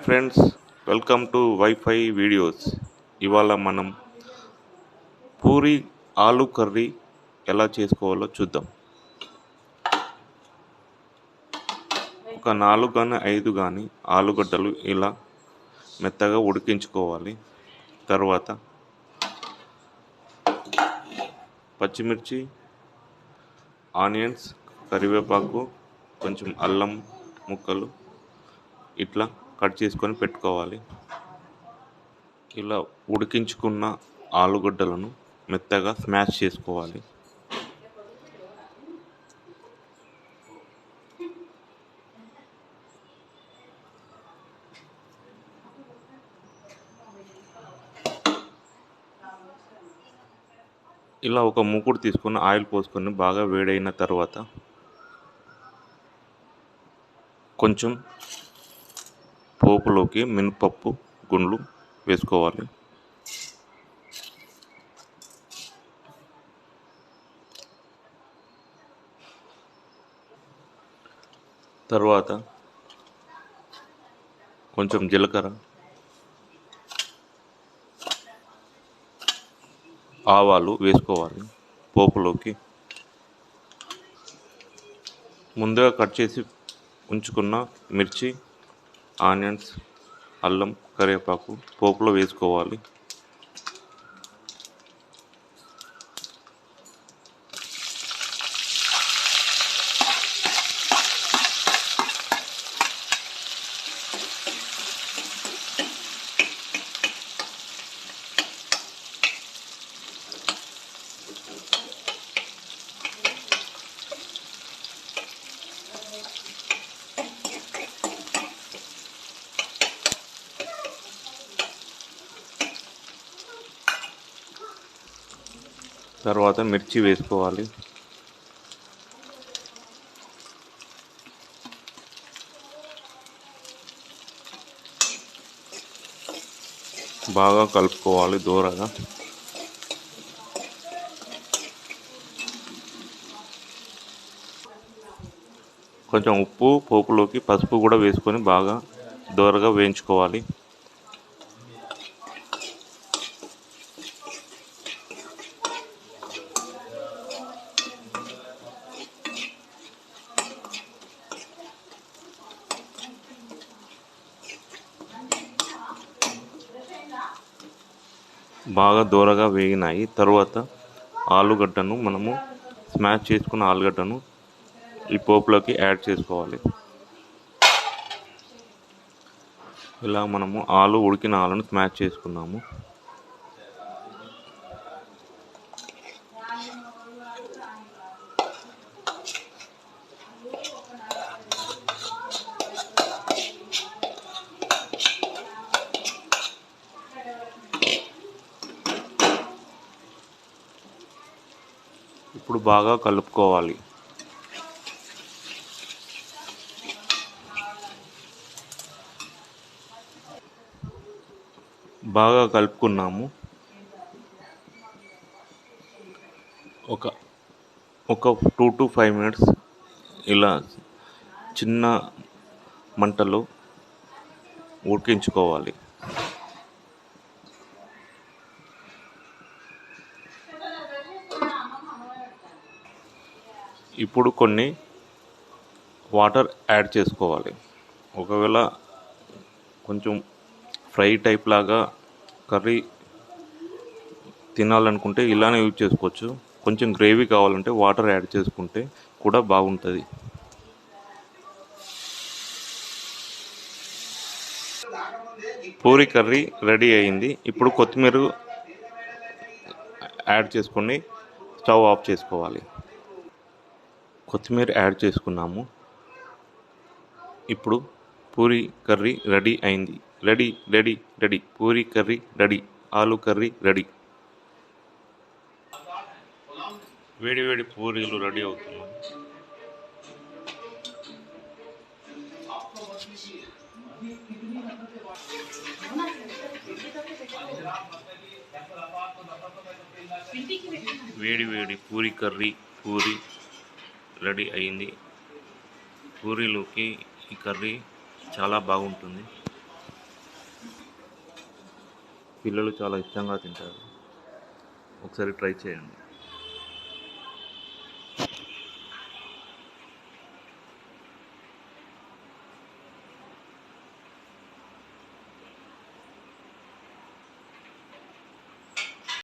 Friends, welcome to wifi videos. ఇవాళ మనం పూరి ఆలు కర్రీ ఎలా చేసుకోవాలో చూద్దాం. ఒక 4 కానీ 5 కానీ ఆలుగడ్డలు ఇలా మెత్తగా ఉడికించుకోవాలి. తర్వాత పచ్చిమిర్చి, ఆనియన్స్, కరివేపాకు, కొంచెం అల్లం ముక్కలు ఇట్లా కట్ చేసుకొని పెట్టుకోవాలి. ఇలా ఉడికించుకున్న ఆలుగడ్డలను మెత్తగా స్మాష్ చేసుకోవాలి. ఇలా ఒక మూకుడు తీసుకొని ఆయిల్ పోసుకొని బాగా వేడైన తర్వాత కొంచెం పోపులోకి మినపప్పు గుండ్లు వేసుకోవాలి. తర్వాత కొంచెం జీలకర్ర, ఆవాలు వేసుకోవాలి. పోపులోకి ముందుగా కట్ చేసి ఉంచుకున్న మిర్చి, ఆనియన్స్, అల్లం, కరివేపాకు పోపులో వేసుకోవాలి. తర్వాత మిర్చి వేసుకోవాలి. బాగా కలుపుకోవాలి దూరగా. కొంచెం ఉప్పు, పోపులోకి పసుపు కూడా వేసుకొని బాగా దూరగా వేయించుకోవాలి. బాగా దూరగా వేగినాయి. తర్వాత ఆలుగడ్డను మనము స్మాష్ చేసుకున్న ఆలుగడ్డను ఈ పోపులోకి యాడ్ చేసుకోవాలి. ఇలా మనము ఉడికిన ఆలును స్మాష్ చేసుకున్నాము. ఇప్పుడు బాగా కలుపుకోవాలి. బాగా కలుపుకున్నాము. ఒక 2 to 5 minutes ఇలా చిన్న మంటలో ఉడికించుకోవాలి. ఇప్పుడు కొన్ని వాటర్ యాడ్ చేసుకోవాలి. ఒకవేళ కొంచెం ఫ్రై టైప్ లాగా కర్రీ తినాలనుకుంటే ఇలానే యూజ్ చేసుకోవచ్చు. కొంచెం గ్రేవీ కావాలంటే వాటర్ యాడ్ చేసుకుంటే కూడా బాగుంటుంది. పూరి కర్రీ రెడీ అయింది. ఇప్పుడు కొత్తిమీర యాడ్ చేసుకొని స్టవ్ ఆఫ్ చేసుకోవాలి. కొత్తిమీర యాడ్ చేసుకున్నాము. ఇప్పుడు పూరి కర్రీ రెడీ అయింది. రెడీ. Puri curry ready. ఆలు కర్రీ రెడీ. వేడి వేడి పూరీలు రెడీ అవుతున్నాయి. వేడి వేడి పూరి కర్రీ రెడీ అయింది. పూరీలోకి ఈ కర్రీ చాలా బాగుంటుంది. పిల్లలు చాలా ఇష్టంగా తింటారు. ఒకసారి ట్రై చేయండి.